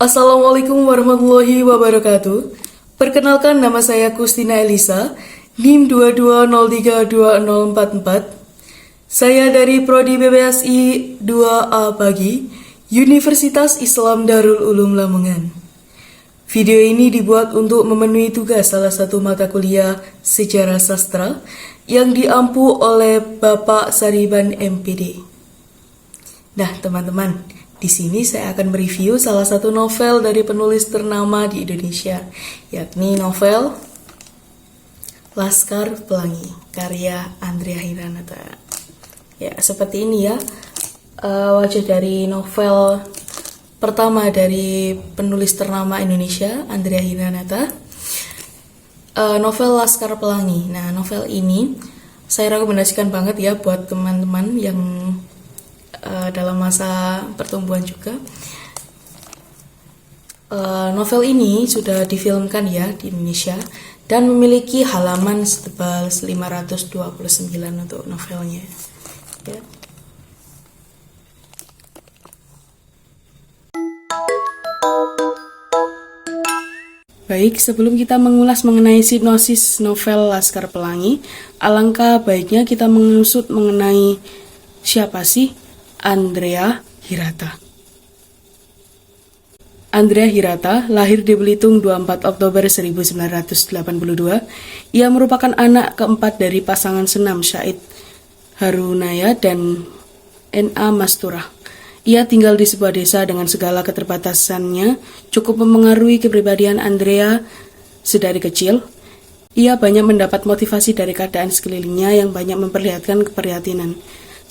Assalamualaikum warahmatullahi wabarakatuh. Perkenalkan, nama saya Kustina Elisa, NIM 22032044. Saya dari Prodi BBSI 2A Pagi, Universitas Islam Darul Ulum Lamongan. Video ini dibuat untuk memenuhi tugas salah satu mata kuliah Sejarah Sastra yang diampu oleh Bapak Sariban MPD. Nah, teman-teman, di sini saya akan mereview salah satu novel dari penulis ternama di Indonesia, yakni novel Laskar Pelangi, karya Andrea Hirata. Ya, seperti ini ya, wajah dari novel pertama dari penulis ternama Indonesia, Andrea Hirata. Novel Laskar Pelangi. Nah, novel ini saya rekomendasikan banget ya buat teman-teman yang dalam masa pertumbuhan juga. Novel ini sudah difilmkan ya di Indonesia dan memiliki halaman setebal 529 untuk novelnya. Ya. Baik, sebelum kita mengulas mengenai sinopsis novel Laskar Pelangi, alangkah baiknya kita mengusut mengenai siapa sih Andrea Hirata. Andrea Hirata lahir di Belitung 24 Oktober 1982. Ia merupakan anak keempat dari pasangan senam Syahid Harunaya dan N.A. Masturah. Ia tinggal di sebuah desa dengan segala keterbatasannya, cukup memengaruhi kepribadian Andrea sedari kecil. Ia banyak mendapat motivasi dari keadaan sekelilingnya yang banyak memperlihatkan keprihatinan.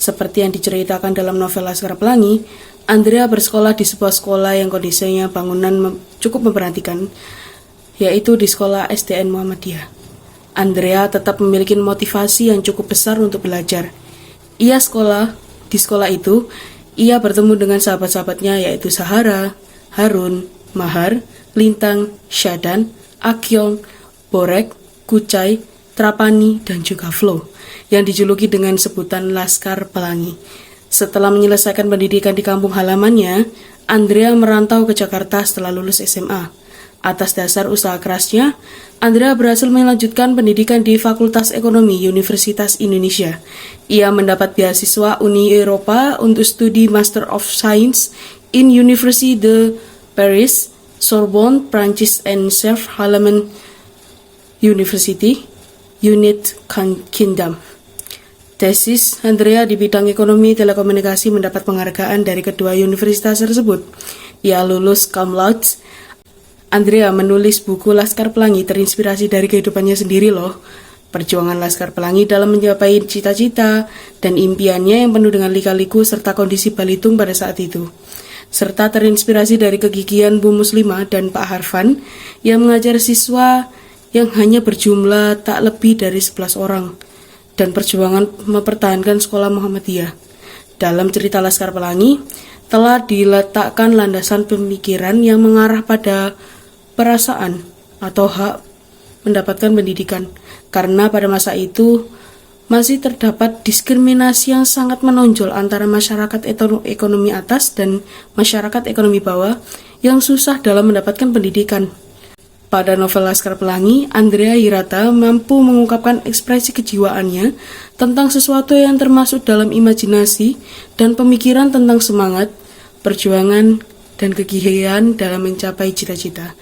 Seperti yang diceritakan dalam novel Laskar Pelangi, Andrea bersekolah di sebuah sekolah yang kondisinya bangunan cukup memperhatikan, yaitu di sekolah SDN Muhammadiyah. Andrea tetap memiliki motivasi yang cukup besar untuk belajar. Di sekolah itu, ia bertemu dengan sahabat-sahabatnya yaitu Sahara, Harun, Mahar, Lintang, Syadan, Akyong, Borek, Kucai, Trapani, dan juga Flo, yang dijuluki dengan sebutan Laskar Pelangi. Setelah menyelesaikan pendidikan di kampung halamannya, Andrea merantau ke Jakarta setelah lulus SMA. Atas dasar usaha kerasnya, Andrea berhasil melanjutkan pendidikan di Fakultas Ekonomi Universitas Indonesia. Ia mendapat beasiswa Uni Eropa untuk studi Master of Science in University de Paris, Sorbonne, Prancis, and Chef Halaman University, United Kingdom. Tesis Andrea di bidang ekonomi telekomunikasi mendapat penghargaan dari kedua universitas tersebut. Ia lulus cum laude. Andrea menulis buku Laskar Pelangi terinspirasi dari kehidupannya sendiri loh. Perjuangan Laskar Pelangi dalam mencapai cita-cita dan impiannya yang penuh dengan lika-liku serta kondisi Balitung pada saat itu. Serta terinspirasi dari kegigihan Bu Muslimah dan Pak Harfan yang mengajar siswa yang hanya berjumlah tak lebih dari 11 orang dan perjuangan mempertahankan sekolah Muhammadiyah. Dalam cerita Laskar Pelangi telah diletakkan landasan pemikiran yang mengarah pada perasaan atau hak mendapatkan pendidikan, karena pada masa itu masih terdapat diskriminasi yang sangat menonjol antara masyarakat ekonomi atas dan masyarakat ekonomi bawah yang susah dalam mendapatkan pendidikan. Pada novel Laskar Pelangi, Andrea Hirata mampu mengungkapkan ekspresi kejiwaannya tentang sesuatu yang termasuk dalam imajinasi dan pemikiran tentang semangat, perjuangan, dan kegigihan dalam mencapai cita-cita.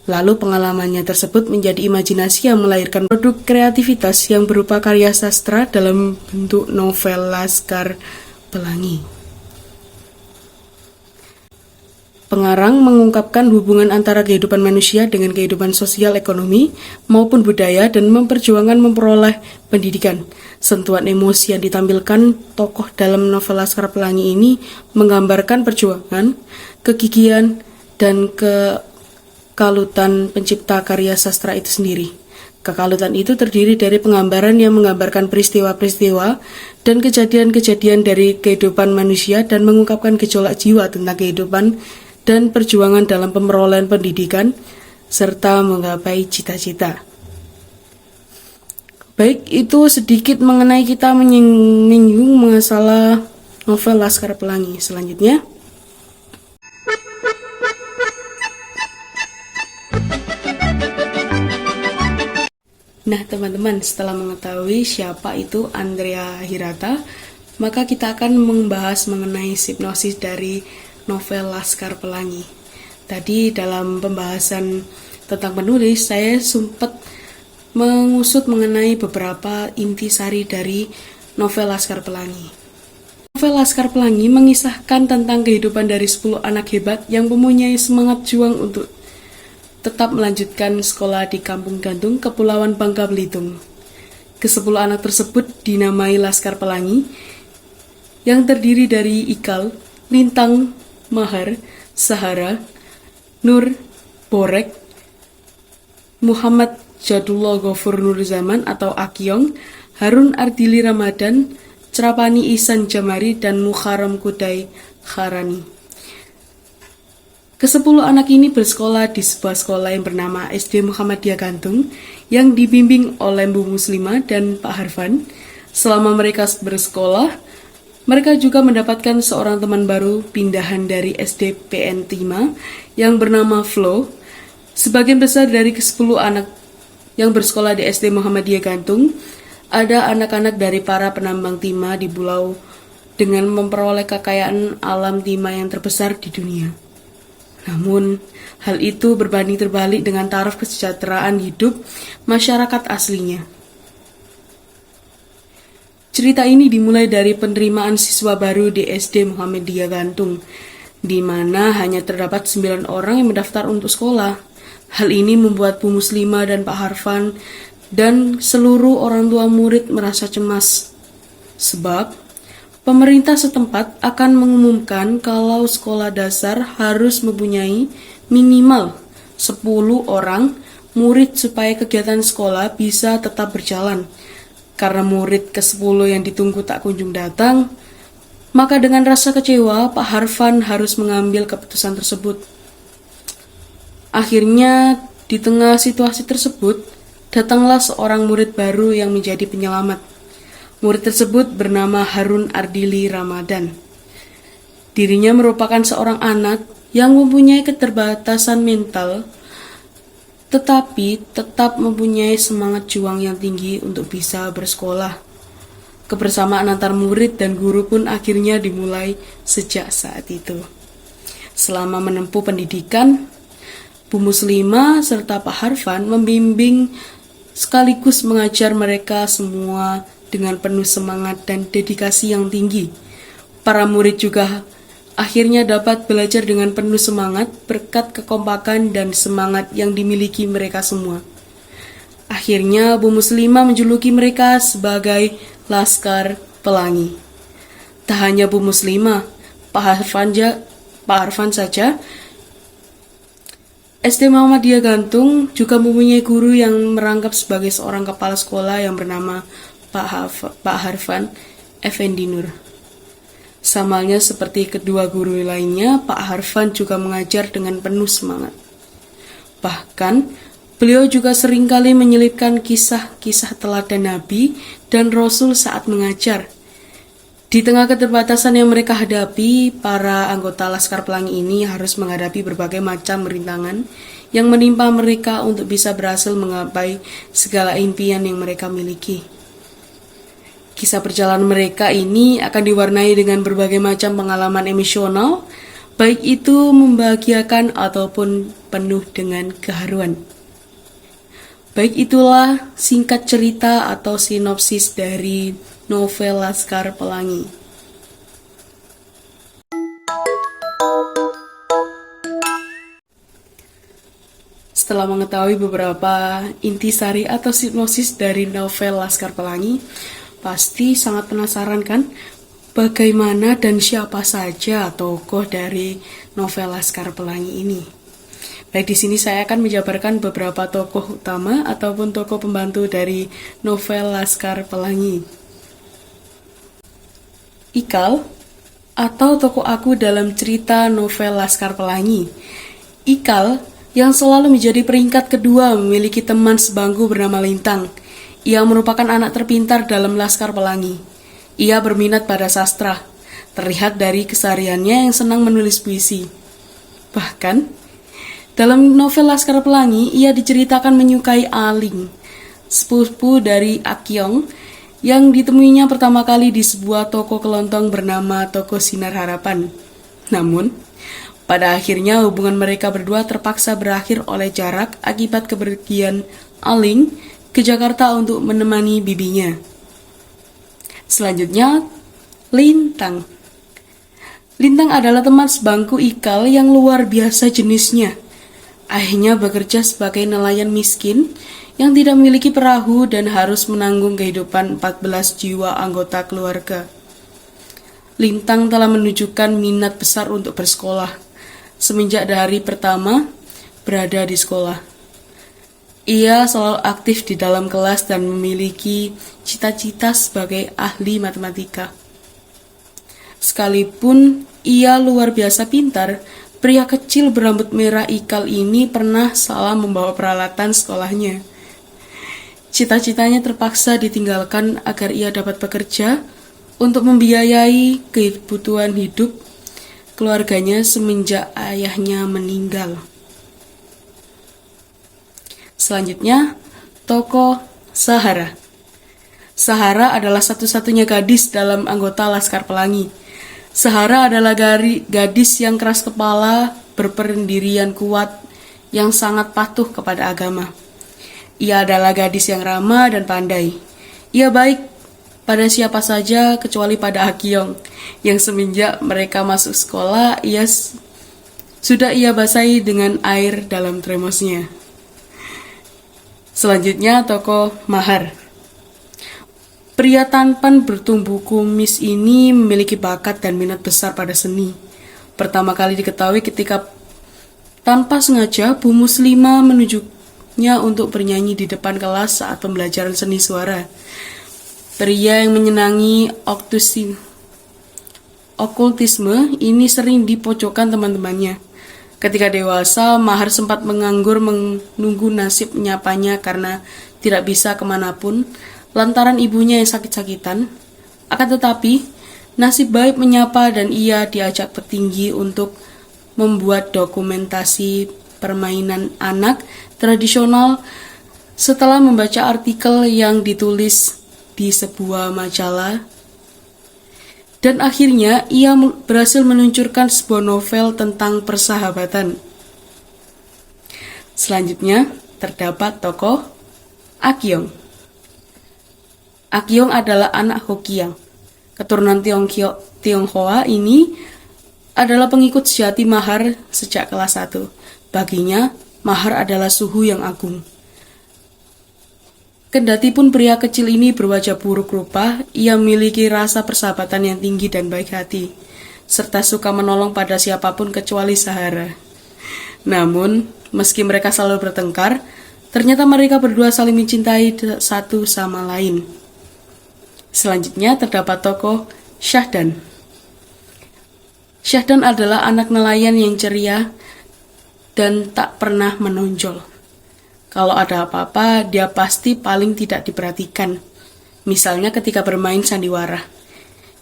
Lalu pengalamannya tersebut menjadi imajinasi yang melahirkan produk kreativitas yang berupa karya sastra dalam bentuk novel Laskar Pelangi. Pengarang mengungkapkan hubungan antara kehidupan manusia dengan kehidupan sosial ekonomi maupun budaya dan memperjuangkan memperoleh pendidikan. Sentuhan emosi yang ditampilkan tokoh dalam novel Laskar Pelangi ini menggambarkan perjuangan, kegigihan, dan kekalutan pencipta karya sastra itu sendiri. Kekalutan itu terdiri dari penggambaran yang menggambarkan peristiwa-peristiwa dan kejadian-kejadian dari kehidupan manusia dan mengungkapkan gejolak jiwa tentang kehidupan dan perjuangan dalam pemerolehan pendidikan serta menggapai cita-cita. Baik, itu sedikit mengenai kita menyinggung masalah novel Laskar Pelangi. Selanjutnya, Nah, teman-teman, setelah mengetahui siapa itu Andrea Hirata, maka kita akan membahas mengenai hipnosis dari novel Laskar Pelangi. Tadi dalam pembahasan tentang penulis, saya sempat mengusut mengenai beberapa intisari dari novel Laskar Pelangi. Novel Laskar Pelangi mengisahkan tentang kehidupan dari 10 anak hebat yang mempunyai semangat juang untuk tetap melanjutkan sekolah di Kampung Gantung, Kepulauan Bangka Belitung. Ke-10 anak tersebut dinamai Laskar Pelangi, yang terdiri dari Ikal, Lintang, Mahar, Sahara, Nur, Borek, Muhammad Jadullah Ghafur Nur Zaman atau Akyong, Harun Ardili Ramadan, Cerapani Ihsan Jamari, dan Muharram Kudai Kharani. Ke-10 anak ini bersekolah di sebuah sekolah yang bernama SD Muhammadiyah Gantung yang dibimbing oleh Bu Muslimah dan Pak Harfan. Selama mereka bersekolah, mereka juga mendapatkan seorang teman baru pindahan dari SD PN Timah yang bernama Flo. Sebagian besar dari ke-10 anak yang bersekolah di SD Muhammadiyah Gantung ada anak-anak dari para penambang timah di pulau dengan memperoleh kekayaan alam timah yang terbesar di dunia. Namun, hal itu berbanding terbalik dengan taraf kesejahteraan hidup masyarakat aslinya. Cerita ini dimulai dari penerimaan siswa baru di SD Muhammadiyah Gantung, di mana hanya terdapat 9 orang yang mendaftar untuk sekolah. Hal ini membuat Bu Muslimah dan Pak Harfan dan seluruh orang tua murid merasa cemas. Sebab pemerintah setempat akan mengumumkan kalau sekolah dasar harus mempunyai minimal 10 orang murid supaya kegiatan sekolah bisa tetap berjalan. Karena murid ke-10 yang ditunggu tak kunjung datang, maka dengan rasa kecewa Pak Harfan harus mengambil keputusan tersebut. Akhirnya, di tengah situasi tersebut, datanglah seorang murid baru yang menjadi penyelamat. Murid tersebut bernama Harun Ardili Ramadan. Dirinya merupakan seorang anak yang mempunyai keterbatasan mental, tetapi tetap mempunyai semangat juang yang tinggi untuk bisa bersekolah. Kebersamaan antar murid dan guru pun akhirnya dimulai sejak saat itu. Selama menempuh pendidikan, Bu Muslimah serta Pak Harfan membimbing sekaligus mengajar mereka semua dengan penuh semangat dan dedikasi yang tinggi. Para murid juga akhirnya dapat belajar dengan penuh semangat berkat kekompakan dan semangat yang dimiliki mereka semua. Akhirnya Bu Muslimah menjuluki mereka sebagai Laskar Pelangi. Tak hanya Bu Muslimah, Pak Harfan saja, SD Muhammadiyah Gantung juga mempunyai guru yang merangkap sebagai seorang kepala sekolah yang bernama Pak Harfan Effendi Nur. Samalnya seperti kedua guru lainnya, Pak Harfan juga mengajar dengan penuh semangat. Bahkan, beliau juga seringkali menyelipkan kisah-kisah teladan Nabi dan Rasul saat mengajar. Di tengah keterbatasan yang mereka hadapi, para anggota Laskar Pelangi ini harus menghadapi berbagai macam rintangan yang menimpa mereka untuk bisa berhasil menggapai segala impian yang mereka miliki. Kisah perjalanan mereka ini akan diwarnai dengan berbagai macam pengalaman emosional, baik itu membahagiakan ataupun penuh dengan keharuan. Baik itulah singkat cerita atau sinopsis dari novel Laskar Pelangi. Setelah mengetahui beberapa intisari atau sinopsis dari novel Laskar Pelangi, pasti sangat penasaran kan bagaimana dan siapa saja tokoh dari novel Laskar Pelangi ini. Baik, di sini saya akan menjabarkan beberapa tokoh utama ataupun tokoh pembantu dari novel Laskar Pelangi. Ikal atau tokoh aku dalam cerita novel Laskar Pelangi. Ikal yang selalu menjadi peringkat kedua memiliki teman sebangku bernama Lintang. Ia merupakan anak terpintar dalam Laskar Pelangi. Ia berminat pada sastra, terlihat dari kesehariannya yang senang menulis puisi. Bahkan, dalam novel Laskar Pelangi, ia diceritakan menyukai Aling. sepupu dari Akyong, yang ditemuinya pertama kali di sebuah toko kelontong bernama Toko Sinar Harapan. Namun, pada akhirnya hubungan mereka berdua terpaksa berakhir oleh jarak akibat kepergian Aling ke Jakarta untuk menemani bibinya. Selanjutnya, Lintang. Lintang adalah teman sebangku Ikal yang luar biasa jenisnya. Ayahnya bekerja sebagai nelayan miskin yang tidak memiliki perahu dan harus menanggung kehidupan 14 jiwa anggota keluarga. Lintang telah menunjukkan minat besar untuk bersekolah semenjak dari pertama berada di sekolah. Ia selalu aktif di dalam kelas dan memiliki cita-cita sebagai ahli matematika. Sekalipun ia luar biasa pintar, pria kecil berambut merah Ikal ini pernah salah membawa peralatan sekolahnya. Cita-citanya terpaksa ditinggalkan agar ia dapat bekerja untuk membiayai kebutuhan hidup keluarganya semenjak ayahnya meninggal. Selanjutnya, tokoh Sahara. Sahara adalah satu-satunya gadis dalam anggota Laskar Pelangi. Sahara adalah gadis yang keras kepala, berpendirian kuat, yang sangat patuh kepada agama. Ia adalah gadis yang ramah dan pandai. Ia baik pada siapa saja kecuali pada Akyong, yang semenjak mereka masuk sekolah, sudah ia basahi dengan air dalam termosnya. Selanjutnya, tokoh Mahar. Pria tampan bertumbuh kumis ini memiliki bakat dan minat besar pada seni. Pertama kali diketahui ketika tanpa sengaja Bu Muslimah menunjuknya untuk bernyanyi di depan kelas saat pembelajaran seni suara. Pria yang menyenangi okultisme ini sering dipojokkan teman-temannya. Ketika dewasa, Mahar sempat menganggur menunggu nasib menyapanya karena tidak bisa kemanapun, lantaran ibunya yang sakit-sakitan. Akan tetapi, nasib baik menyapa dan ia diajak petinggi untuk membuat dokumentasi permainan anak tradisional setelah membaca artikel yang ditulis di sebuah majalah. Dan akhirnya ia berhasil meluncurkan sebuah novel tentang persahabatan. Selanjutnya, terdapat tokoh Akyong. Akyong adalah anak Hokiang. Keturunan Tionghoa ini adalah pengikut sejati Mahar sejak kelas 1. Baginya, Mahar adalah suhu yang agung. Kendatipun pria kecil ini berwajah buruk rupa, ia memiliki rasa persahabatan yang tinggi dan baik hati, serta suka menolong pada siapapun kecuali Sahara. Namun, meski mereka selalu bertengkar, ternyata mereka berdua saling mencintai satu sama lain. Selanjutnya terdapat tokoh Syahdan. Syahdan adalah anak nelayan yang ceria dan tak pernah menonjol. Kalau ada apa-apa, dia pasti paling tidak diperhatikan. Misalnya ketika bermain sandiwara.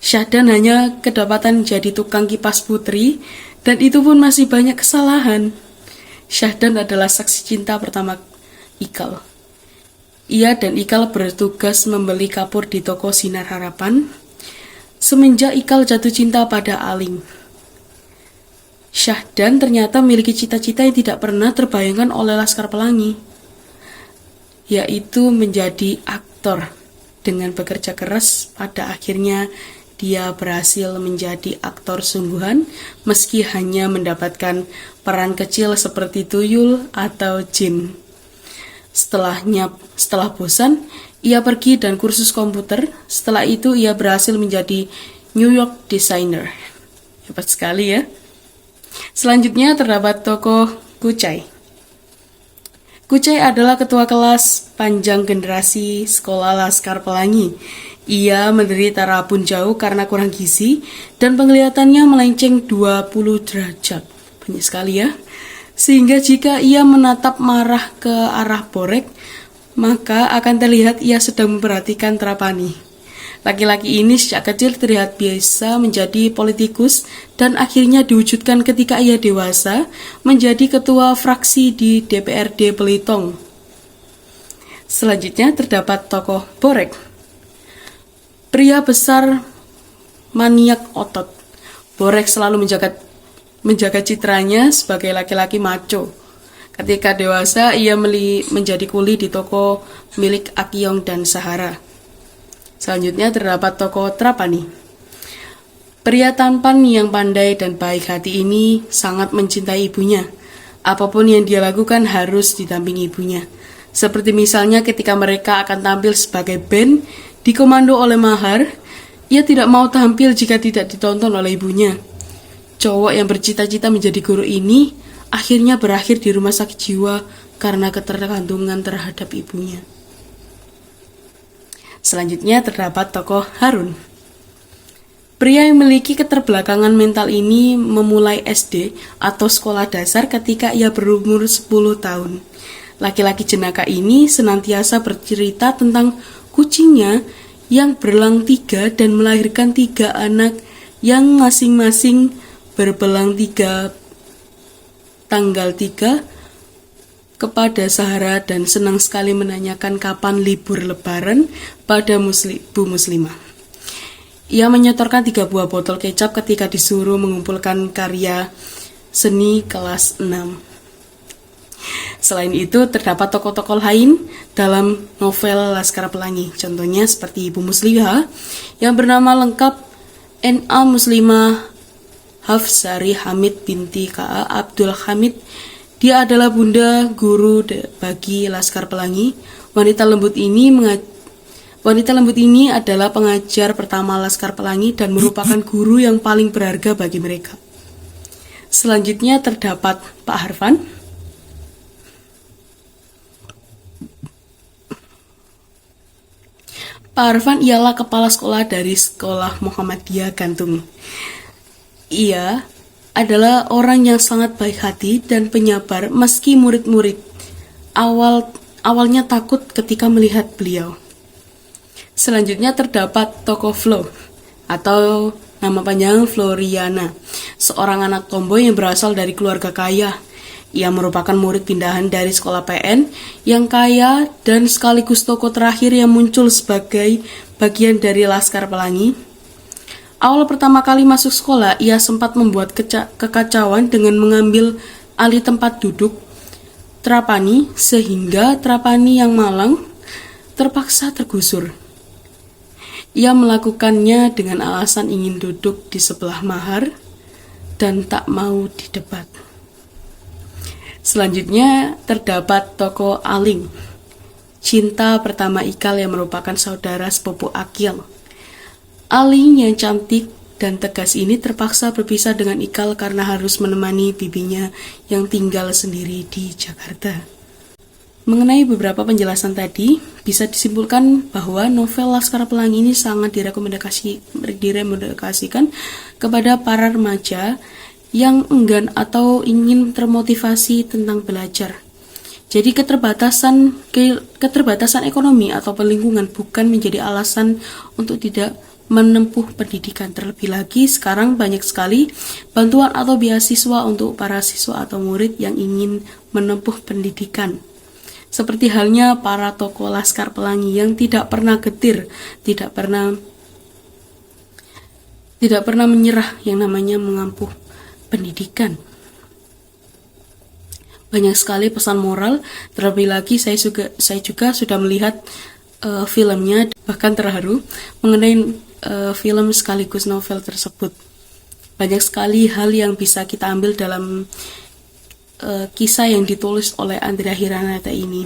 Syahdan hanya kedapatan jadi tukang kipas putri, dan itu pun masih banyak kesalahan. Syahdan adalah saksi cinta pertama Ikal. Ia dan Ikal bertugas membeli kapur di toko Sinar Harapan, semenjak Ikal jatuh cinta pada Aling. Syahdan ternyata memiliki cita-cita yang tidak pernah terbayangkan oleh Laskar Pelangi, yaitu menjadi aktor. Dengan bekerja keras, pada akhirnya dia berhasil menjadi aktor sungguhan meski hanya mendapatkan peran kecil seperti tuyul atau jin. Setelah bosan, ia pergi dan kursus komputer. Setelah itu ia berhasil menjadi New York designer. Hebat sekali ya. Selanjutnya terdapat tokoh Kucai. Kucai adalah ketua kelas panjang generasi sekolah Laskar Pelangi. Ia menderita rabun jauh karena kurang gizi dan penglihatannya melenceng 20 derajat. Banyak sekali ya. Sehingga jika ia menatap marah ke arah Borek, maka akan terlihat ia sedang memperhatikan Trapani. Laki-laki ini sejak kecil terlihat biasa menjadi politikus dan akhirnya diwujudkan ketika ia dewasa menjadi ketua fraksi di DPRD Belitung. Selanjutnya terdapat tokoh Borek, pria besar maniak otot. Borek selalu menjaga citranya sebagai laki-laki macho. Ketika dewasa, ia menjadi kuli di toko milik Akyong dan Sahara. Selanjutnya terdapat tokoh Trapani. Pria tampan yang pandai dan baik hati ini sangat mencintai ibunya. Apapun yang dia lakukan harus didampingi ibunya. Seperti misalnya ketika mereka akan tampil sebagai band dikomando oleh Mahar, ia tidak mau tampil jika tidak ditonton oleh ibunya. Cowok yang bercita-cita menjadi guru ini akhirnya berakhir di rumah sakit jiwa karena ketergantungan terhadap ibunya. Selanjutnya terdapat tokoh Harun. Pria yang memiliki keterbelakangan mental ini memulai SD atau sekolah dasar ketika ia berumur 10 tahun. Laki-laki jenaka ini senantiasa bercerita tentang kucingnya yang berelang 3 dan melahirkan 3 anak yang masing-masing berbelang 3 tanggal 3 kepada Sahara dan senang sekali menanyakan kapan libur lebaran pada Bu Muslimah. Ia menyetorkan 3 buah botol kecap ketika disuruh mengumpulkan karya seni kelas 6. Selain itu, terdapat tokoh-tokoh lain dalam novel Laskar Pelangi. Contohnya seperti Ibu Muslimah yang bernama lengkap N.A. Muslimah Hafsari Hamid binti K.A. Abdul Hamid. Dia adalah bunda guru bagi Laskar Pelangi. Wanita lembut ini adalah pengajar pertama Laskar Pelangi dan merupakan guru yang paling berharga bagi mereka. Selanjutnya terdapat Pak Harfan. Pak Harfan ialah kepala sekolah dari Sekolah Muhammadiyah Gantung. Ia adalah orang yang sangat baik hati dan penyabar meski murid-murid awalnya takut ketika melihat beliau. Selanjutnya terdapat tokoh Flo atau nama panjang Floriana, seorang anak tomboy yang berasal dari keluarga kaya. Ia merupakan murid pindahan dari sekolah PN yang kaya dan sekaligus tokoh terakhir yang muncul sebagai bagian dari Laskar Pelangi. Awal pertama kali masuk sekolah, ia sempat membuat kekacauan dengan mengambil alih tempat duduk Trapani, sehingga Trapani yang malang terpaksa tergusur. Ia melakukannya dengan alasan ingin duduk di sebelah Mahar dan tak mau didebat. Selanjutnya terdapat tokoh Aling, cinta pertama Ikal yang merupakan saudara sepupu Akil. Aling yang cantik dan tegas ini terpaksa berpisah dengan Ikal karena harus menemani bibinya yang tinggal sendiri di Jakarta. Mengenai beberapa penjelasan tadi, bisa disimpulkan bahwa novel Laskar Pelangi ini sangat direkomendasikan kepada para remaja yang enggan atau ingin termotivasi tentang belajar. Jadi keterbatasan ekonomi atau lingkungan bukan menjadi alasan untuk tidak menempuh pendidikan. Terlebih lagi sekarang banyak sekali bantuan atau beasiswa untuk para siswa atau murid yang ingin menempuh pendidikan. Seperti halnya para tokoh Laskar Pelangi yang tidak pernah getir, tidak pernah menyerah yang namanya mengampuh pendidikan. Banyak sekali pesan moral. Terlebih lagi saya juga sudah melihat filmnya, bahkan terharu mengenai film sekaligus novel tersebut. Banyak sekali hal yang bisa kita ambil dalam kisah yang ditulis oleh Andrea Hiranata ini.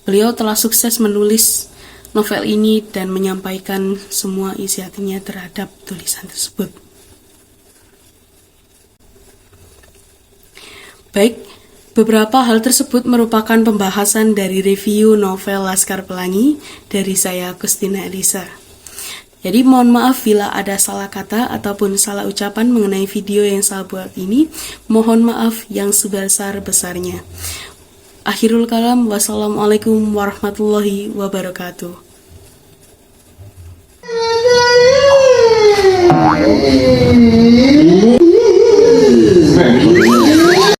Beliau telah sukses menulis novel ini dan menyampaikan semua isi hatinya terhadap tulisan tersebut. Baik, beberapa hal tersebut merupakan pembahasan dari review novel Laskar Pelangi dari saya, Kustina Elisa. Jadi mohon maaf bila ada salah kata ataupun salah ucapan mengenai video yang saya buat ini. Mohon maaf yang sebesar-besarnya. Akhirul kalam, wassalamualaikum warahmatullahi wabarakatuh.